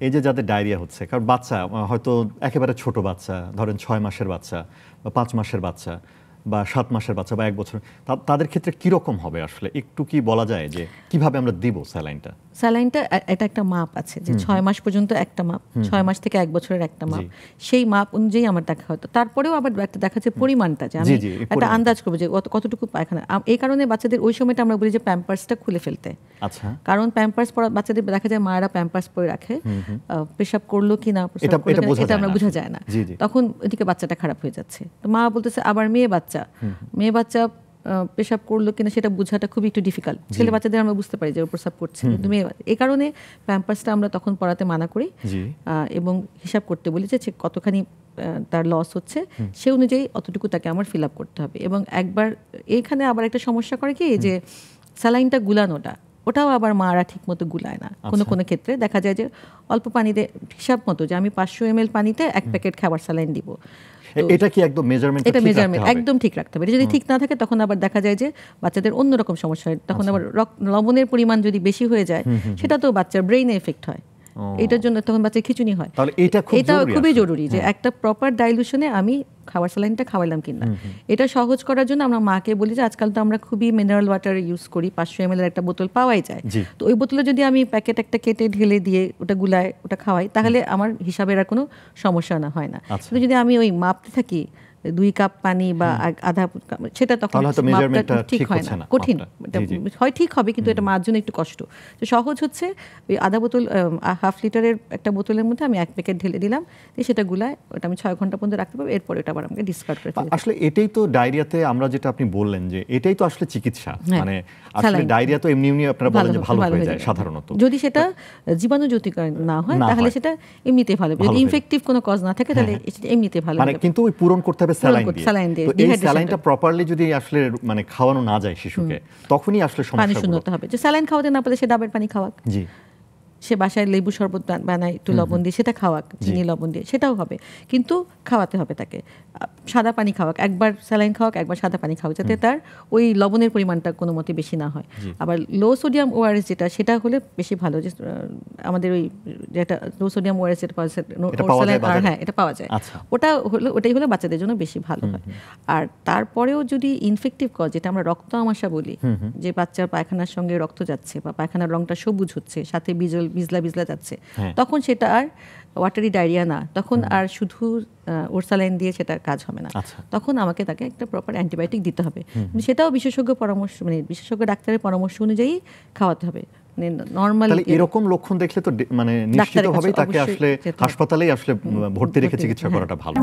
এই যে যাদের ডায়রিয়া হচ্ছে, কারণ বাচ্চা হয়তো একেবারে ছোট বাচ্চা, ধরেন ৬ মাসের বাচ্চা বা ৫ মাসের বাচ্চা বা ৭ মাসের বাচ্চা বা ১ বছর, তাদের ক্ষেত্রে কিরকম হবে আসলে একটু কি বলা যায় যে কিভাবে আমরা দিব স্যালাইনটা? স্যালাইনটা এটা একটা মাপ আছে যে ৬ মাস পর্যন্ত একটা মাপ, ৬ মাস থেকে ১ বছরের একটা মাপ, সেই মাপ অনুযায়ী আমার দেখা হয়তো। তারপরেও আবার একটা দেখা যাচ্ছে পরিমাণটা, যে আমি একটা আন্দাজ করবো যে কতটুকু পায়খানা। এই কারণে বাচ্চাদের ওই সময়টা আমরা বলি যে প্যাম্পার্সটা খুলে ফেলতে। আচ্ছা, কারণ প্যাম্পার্স পরা বাচ্চাদের দেখা যায় মায়েরা প্যাম্পার্স পরে রাখে, পেশাব করলো কি না এটা আমরা বোঝা যায় না, তখন এদিকে বাচ্চাটা খারাপ হয়ে যাচ্ছে। তো মা বলতেছে আবার মেয়ে বাচ্চা পেশাব করলো কিনা সেটা বোঝাটা খুবই একটু ডিফিকাল্ট। ছেলে বাচ্চাদের আমরা বুঝতে পারি যে ওর প্রস্রাব করছে, কিন্তু মেয়ে, এই কারণে প্যাম্পার্সটা আমরা তখন পড়াতে মানা করি এবং হিসাব করতে বলি যে কতখানি তার লস হচ্ছে, সে অনুযায়ী অতটুকু তাকে আমার ফিল আপ করতে হবে। এবং একবার এইখানে আবার একটা সমস্যা করে কি, যে স্যালাইনটা গুলানোটা, ওটাও আবার মারা ঠিক মতো গুলায় না। কোনো ক্ষেত্রে দেখা যায় যে অল্প পানিতে হিসাব মতো, যে আমি ৫০০ ml পানিতে ১ প্যাকেট খাবার স্যালাইন দিব, এটা কি একদম মেজারমেন্ট? এটা মেজারমেন্ট একদম ঠিক রাখতে হবে। এটা যদি ঠিক না থাকে তখন আবার দেখা যায় যে বাচ্চাদের অন্যরকম সমস্যা হয়। তখন আবার লবণের পরিমাণ যদি বেশি হয়ে যায়, সেটা তো বাচ্চার ব্রেইনে এফেক্ট হয়। এটার জন্য তখন বাচ্চার খিঁচুনি হয়। এটা খুবই জরুরি যে একটা প্রপার ডাইলুশনে আমি খাবার স্যালাইনটা খাওয়াইলাম কিনা। এটা সহজ করার জন্য আমরা মাকে বলি যে আজকাল তো আমরা খুবই মিনারেল ওয়াটার ইউজ করি, ৫০০ ml একটা বোতল পাওয়াই যায়। তো ওই বোতলে যদি আমি প্যাকেট একটা কেটে ঢেলে দিয়ে ওটা গুলায় ওটা খাওয়াই, তাহলে আমার হিসাবের আর কোনো সমস্যা না হয় না। কিন্তু যদি আমি ওই মাপতে থাকি ২ কাপ পানি বা আধা কাপ, সেটা তখন মাপটা ঠিক হয় না, কঠিন হয়। ঠিক হবে কিন্তু এটা মার জন্য একটু কষ্ট। তো সহজ হচ্ছে ওই আধা বোতল, হাফ লিটারের একটা বোতলের মধ্যে আমি ১ প্যাকেট ঢেলে দিলাম, সেটা গুলায় ওটা আমি ৬ ঘন্টা পর্যন্ত রাখতে পারবো, এরপর এটা আবার আমাকে ডিসকার্ড করে ফেলতে। আসলে এটাই তো ডায়রিয়াতে আমরা যেটা আপনি বললেন যে এটাই তো আসলে চিকিৎসা। মানে আসলে ডায়রিয়া তো এমনি আপনারা বলেন যে ভালো হয়ে যায় সাধারণত, যদি সেটা জীবাণুজনিত না হয়, তাহলে সেটা এমনিতে ভালো। যদি ইনফেক্টিভ কোনো কজ না থাকে তাহলে এমনিতে ভালো। মানে কিন্তু ওই পূরণ করতে হবে স্যালাইন দিয়ে। এই স্যালাইনটা প্রপারলি যদি আসলে মানে খাওয়ানো না যায় শিশুকে, তখনই আসলে সমস্যা শূন্যতা হবে। যে স্যালাইন খাওয়াতে না পারলে সে ডাবের পানি খাওয়াক, সে বাসায় লেবু শরবত বানায় একটু লবণ দিয়ে সেটা খাওয়াক, চিনি লবণ দিয়ে, সেটাও হবে, কিন্তু খাওয়াতে হবে তাকে। সাদা পানি খাওয়াক, একবার স্যালাইন খাওয়াক, একবার সাদা পানি খাওয়াক, যাতে তার ওই লবণের পরিমাণটা কোনো মতে বেশি না হয়। আবার লো সোডিয়াম ওআরএস যেটা, সেটা হলে বেশি ভালো। যে আমাদের ওই যেটা লো সোডিয়াম ওআরএস যেটা পাওয়া যায়, হ্যাঁ এটা পাওয়া যায়, ওটাই হলে বাচ্চাদের জন্য বেশি ভালো হয়। আর তারপরেও যদি ইনফেক্টিভ কজ, যেটা আমরা রক্ত আমাশা বলি, যে বাচ্চার পায়খানার সঙ্গে রক্ত যাচ্ছে বা পায়খানার রংটা সবুজ হচ্ছে, সাথে বিজলা যাচ্ছে, তখন সেটা আর ওয়াটারি ডায়রিয়া না, তখন আর শুধু ওর স্যালাইন দিয়ে সেটা কাজ হবে না। তখন আমাকে তাকে একটা প্রপার অ্যান্টিবায়োটিক দিতে হবে। সেটাও বিশেষজ্ঞ পরামর্শ, মানে বিশেষজ্ঞ ডাক্তারের পরামর্শ অনুযায়ী খাওয়াতে হবে। নরমাল এরকম লক্ষণ দেখলে তো মানে নিশ্চিতভাবেই তাকে আসলে হাসপাতালেই আসলে ভর্তি রেখে চিকিৎসা করাটা ভালো।